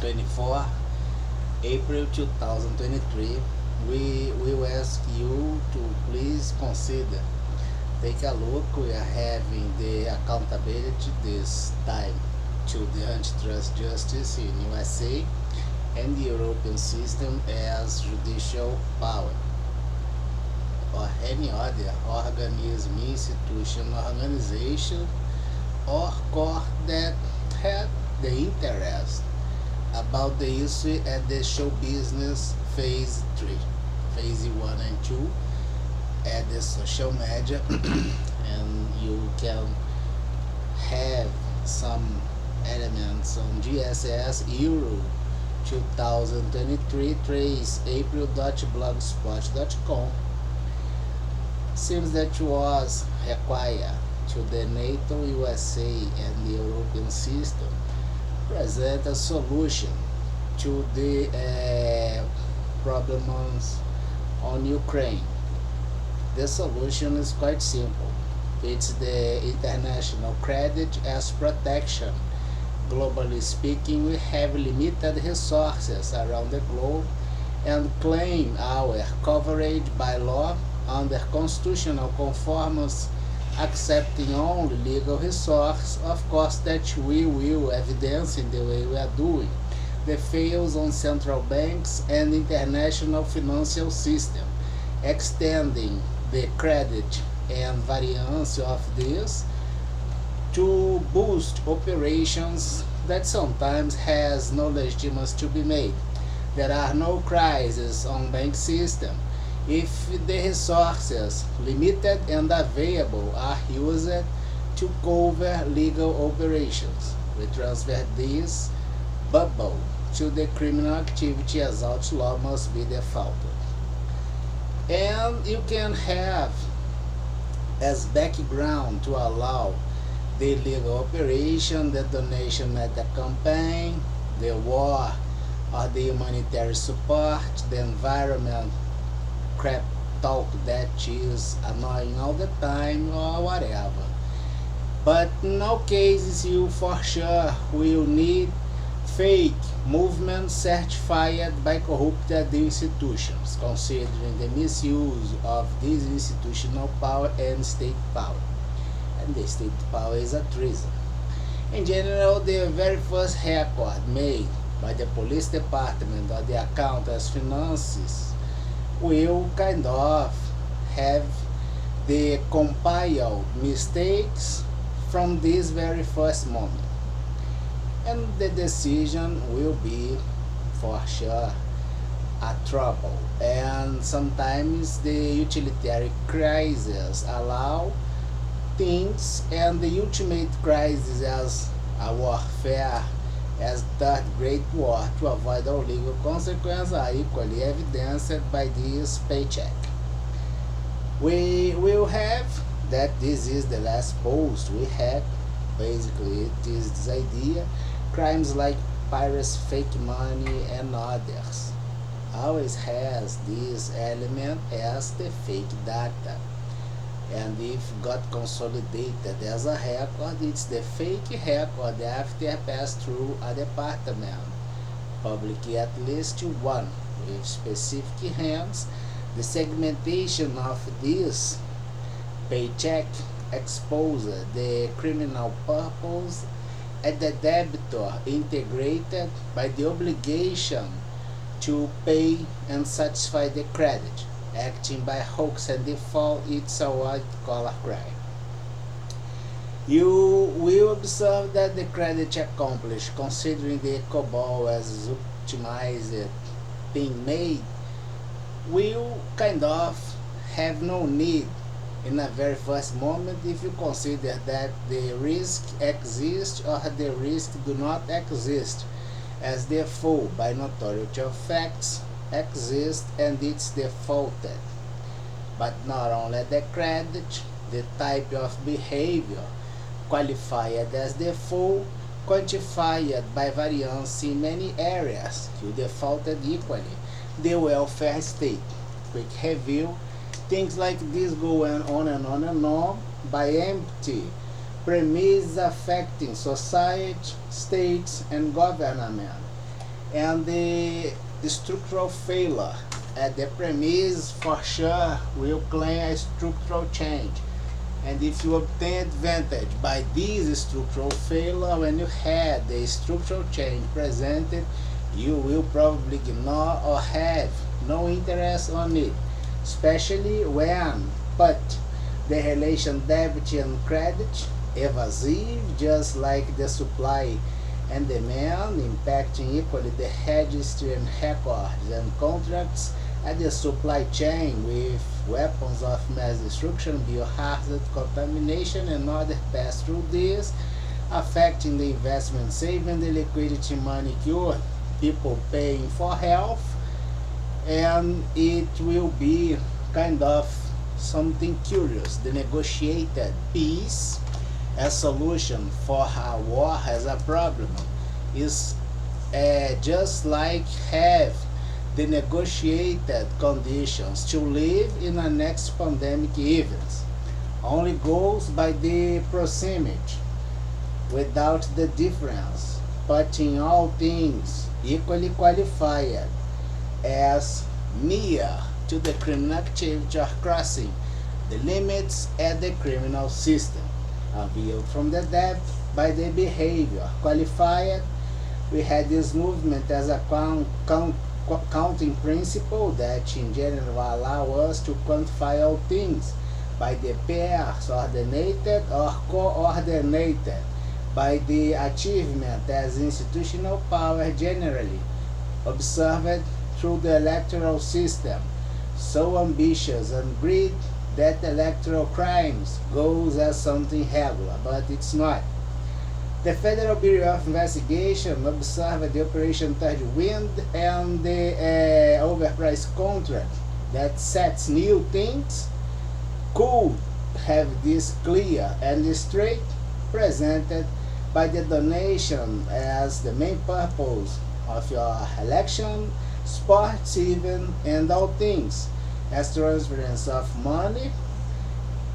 24 April 2023, we will ask you to please consider take a look. We are having the accountability this time to the antitrust justice in USA and the European system as judicial power or any other organism, institution, organization or court that had the interest about the issue at the show business phase 3, phase 1 and 2 at the social media and you can have some elements on GSS Euro 2023 trace april.blogspot.com. Seems that was required to the NATO, USA and the European system present a solution to the problems on Ukraine. The solution is quite simple. It's the international credit as protection. Globally speaking, we have limited resources around the globe and claim our coverage by law under constitutional conformance, accepting only legal resource. Of course that we will evidence in the way we are doing the fails on central banks and international financial system, extending the credit and variance of this to boost operations that sometimes has no legitimacy to be made. There are no crises on bank system if the resources limited and available are used to cover legal operations. We transfer this bubble to the criminal activity as outlaw must be defaulted. And you can have as background to allow the legal operation, the donation at the campaign, the war or the humanitarian support, the environment crap talk that is annoying all the time or whatever. But in all cases you for sure will need fake movements certified by corrupted institutions, considering the misuse of this institutional power and state power. And the state power is a treason. In general, the very first record made by the police department or the accountants finances will kind of have the compiled mistakes from this very first moment. And the decision will be for sure a trouble. And sometimes the utilitarian crisis allow things and the ultimate crisis as a warfare as third great war to avoid all legal consequences are equally evidenced by this paycheck. We will have that this is the last post we had. Basically it is this idea: crimes like piracy, fake money and others always has this element as the fake data, and if got consolidated as a record, it's the fake record after passed through a department, publicly at least one, with specific hands. The segmentation of this paycheck exposes the criminal purpose at the debitor integrated by the obligation to pay and satisfy the credit. Acting by hooks and default, it's a white-collar crime. You will observe that the credit accomplished, considering the COBOL as optimized being made, will kind of have no need in a very first moment if you consider that the risk exists or the risk do not exist, as the full by notoriety of facts exist and it's defaulted. But not only the credit, the type of behavior qualified as default, quantified by variance in many areas, you defaulted equally. The welfare state. Quick review. Things like this going on and on and on by empty premises affecting society, states, and government. And the structural failure at the premise for sure will claim a structural change. And if you obtain advantage by this structural failure when you had the structural change presented, you will probably ignore or have no interest on it, especially when put the relation debit and credit evasive, just like the supply and demand, impacting equally the registry and records and contracts at the supply chain with weapons of mass destruction, biohazard contamination, and other pass through this, affecting the investment saving, the liquidity money cure, people paying for health, and it will be kind of something curious. The negotiated peace as solution for a war as a problem is just like have the negotiated conditions to live in a next pandemic event. Only goes by the proximity without the difference, putting all things equally qualified as near to the criminal activity or crossing the limits at the criminal system, revealed from the depth by the behavior qualified. We had this movement as a counting principle that in general allow us to quantify all things by the pairs ordinated or coordinated by the achievement as institutional power generally observed through the electoral system, so ambitious and greed that electoral crimes goes as something regular, but it's not. The Federal Bureau of Investigation observed the Operation Third Wind and the overpriced contract that sets new things could have this clear and straight presented by the donation as the main purpose of your election, sports even, and all things, as transference of money,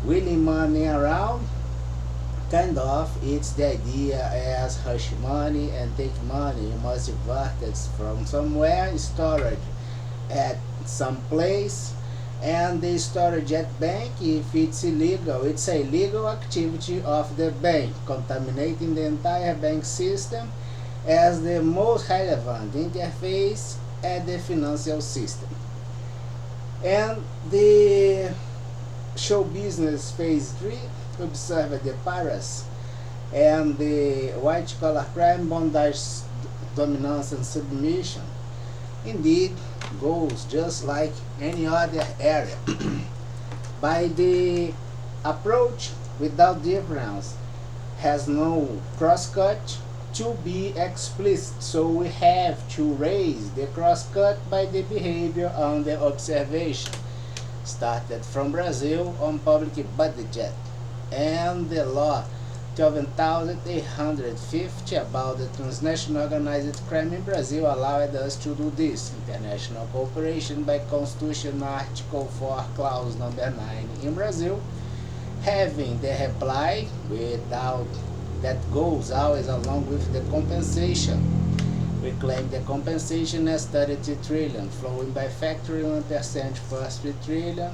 wheeling money around, kind of it's the idea as hush money and take money must diverted from somewhere storage at some place, and the storage at bank, if it's illegal, it's a illegal activity of the bank, contaminating the entire bank system as the most relevant interface at the financial system. And the show business phase 3 observed the Paris and the white collar crime, bondage, dominance, and submission. Indeed, goes just like any other area. By the approach without difference has no crosscut to be explicit, so we have to raise the crosscut by the behavior on the observation. Started from Brazil on public budget and the law 12,850 about the transnational organized crime in Brazil allowed us to do this. International cooperation by Constitution Article 4, Clause number 9 in Brazil, having the reply without that goes always along with the compensation. We claim the compensation as 33 trillion, flowing by factory 1% first 3 trillion,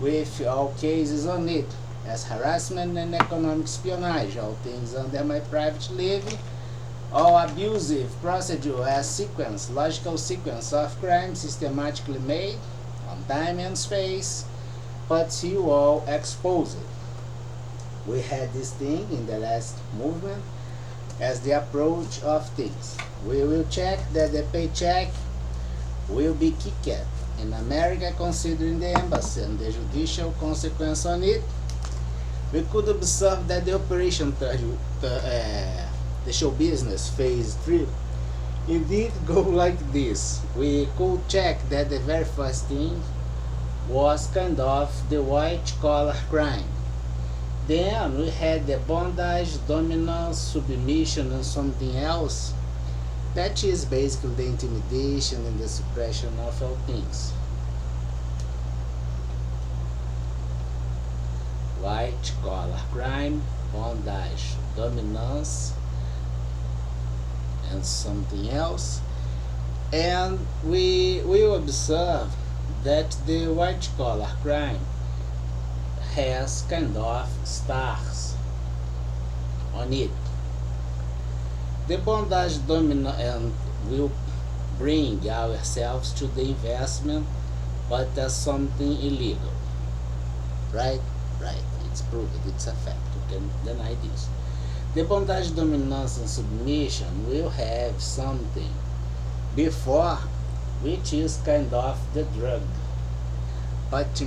with all cases on it, as harassment and economic espionage, all things under my private living, all abusive procedure as sequence, logical sequence of crime systematically made on time and space, but you all exposed. We had this thing in the last movement as the approach of things. We will check that the paycheck will be kicked in America, considering the embassy and the judicial consequence on it. We could observe that the operation the show business phase 3 indeed go like this. We could check that the very first thing was kind of the white collar crime. Then we had the bondage, dominance, submission, and something else. That is basically the intimidation and the suppression of all things. White collar crime, bondage, dominance, and something else. And we will observe that the white collar crime has kind of stars on it. The bondage dominant will bring ourselves to the investment, but as something illegal. Right? Right. It's proven. It's a fact. You can deny this. The bondage dominance and submission will have something before, which is kind of the drug. But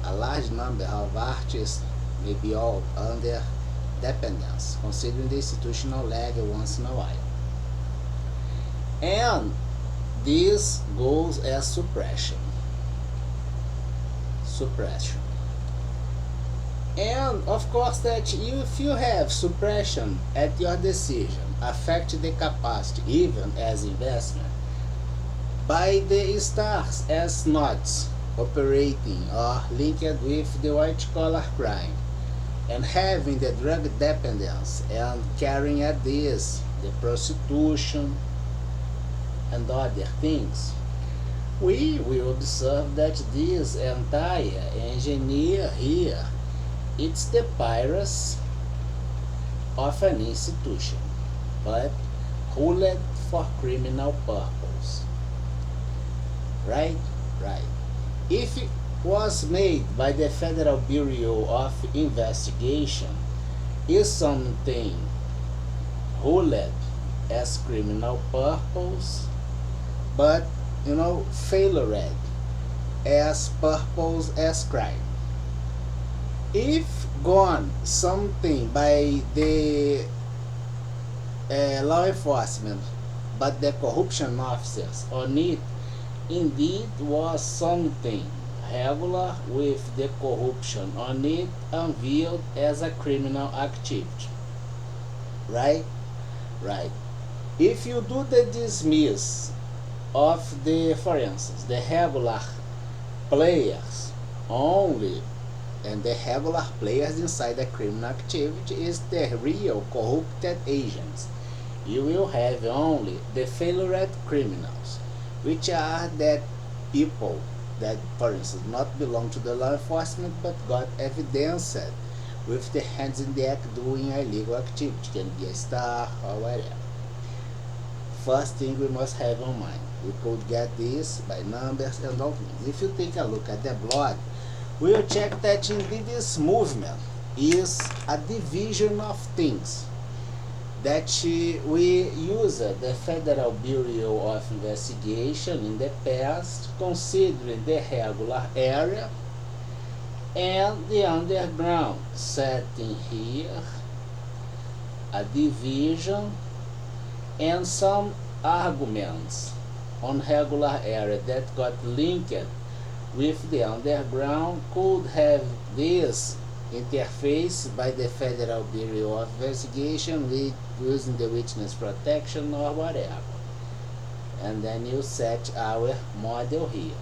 a large number of artists may be all under dependence, considering the institutional level once in a while. And this goes as suppression. Suppression. And of course that if you have suppression at your decision affect the capacity even as investment by the stars as nodes operating or linked with the white collar crime and having the drug dependence and carrying at this the prostitution and other things, we will observe that this entire engineer here, it's the piracy of an institution, but ruled for criminal purpose. Right? Right. If it was made by the Federal Bureau of Investigation, is something ruled as criminal purpose, but failored as purpose as crime. If gone something by the law enforcement, but the corruption officers on it indeed was something regular with the corruption on it unveiled as a criminal activity. Right? Right. If you do the dismiss of the, for instance, the regular players only, and the regular players inside the criminal activity is the real corrupted agents, you will have only the failured criminals, which are that people that, for instance, not belong to the law enforcement but got evidenced with the hands in the act doing illegal activity, can be a star or whatever. First thing we must have in mind, we could get this by numbers and all things. If you take a look at the blog, we will check that indeed this movement is a division of things that we use the Federal Bureau of Investigation in the past, considering the regular area and the underground, setting here a division and some arguments on regular area that got linked with the underground could have this interface by the Federal Bureau of Investigation with using the witness protection or whatever. And then you set our model here.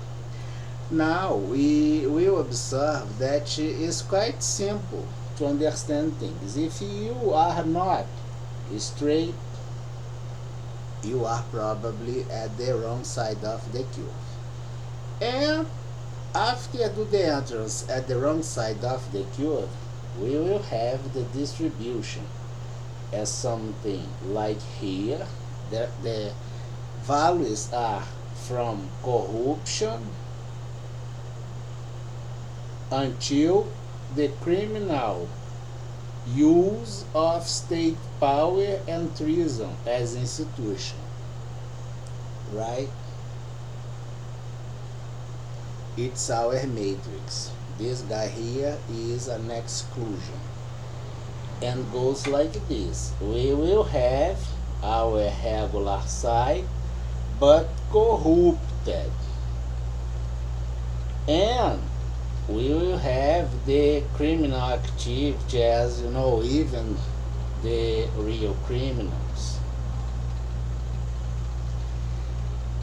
Now we will observe that it is quite simple to understand things. If you are not straight, you are probably at the wrong side of the curve. And after you do the entrance at the wrong side of the curve, we will have the distribution as something like here. The values are from corruption until the criminal use of state power and treason as institution. Right? It's our matrix. This guy here is an exclusion and goes like this. We will have our regular side but corrupted, and we will have the criminal activity as even the real criminals,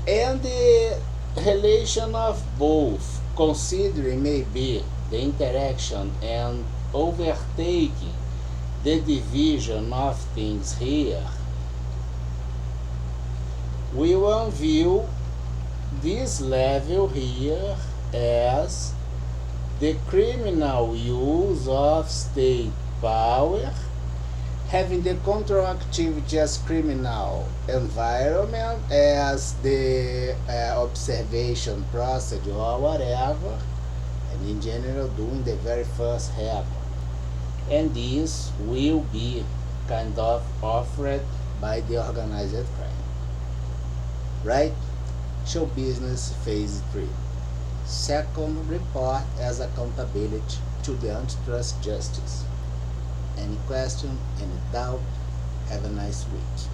and the relation of both, considering maybe the interaction and overtaking the division of things here, We will view this level here as the criminal use of state power having the control activity as criminal, environment as the observation procedure or whatever, and in general doing the very first record. And this will be kind of offered by the organized crime. Right? Show business phase 3. Second, report as accountability to the antitrust justice. Any question, any doubt? Have a nice week.